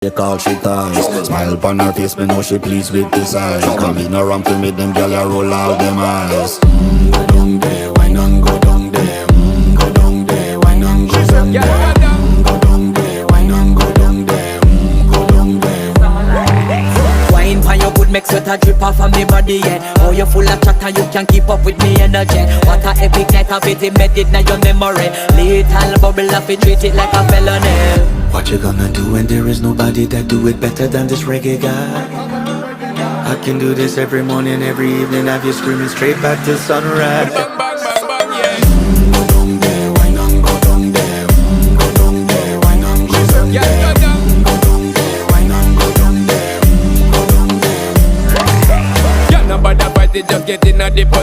They call she ties. Smile upon her face, me know she pleased with this eyes. Come in around to me, them gyal a roll out them eyes. Go down there, why not go down there? Go down there, why not go down there? Go down there, why not go down there? Go down there. Wine pan your good, make sweat a drip off of me body, yeah. Oh, you full of chatter, you can't keep up with me energy. What a epic night of it, embedded in your memory. Little bubble of it, treat it like a felony. What you gonna do when there is nobody that do it better than this reggae guy? I can do this every morning, every evening, have you screaming straight back to sunrise. Bang, bang, bang, bang, yeah. Go down there, why not go down there? Go down there, why not go down there? Yeah, go down. Go down there, why not go down there? Go down there. Yeah, nobody fight it, just get in a deep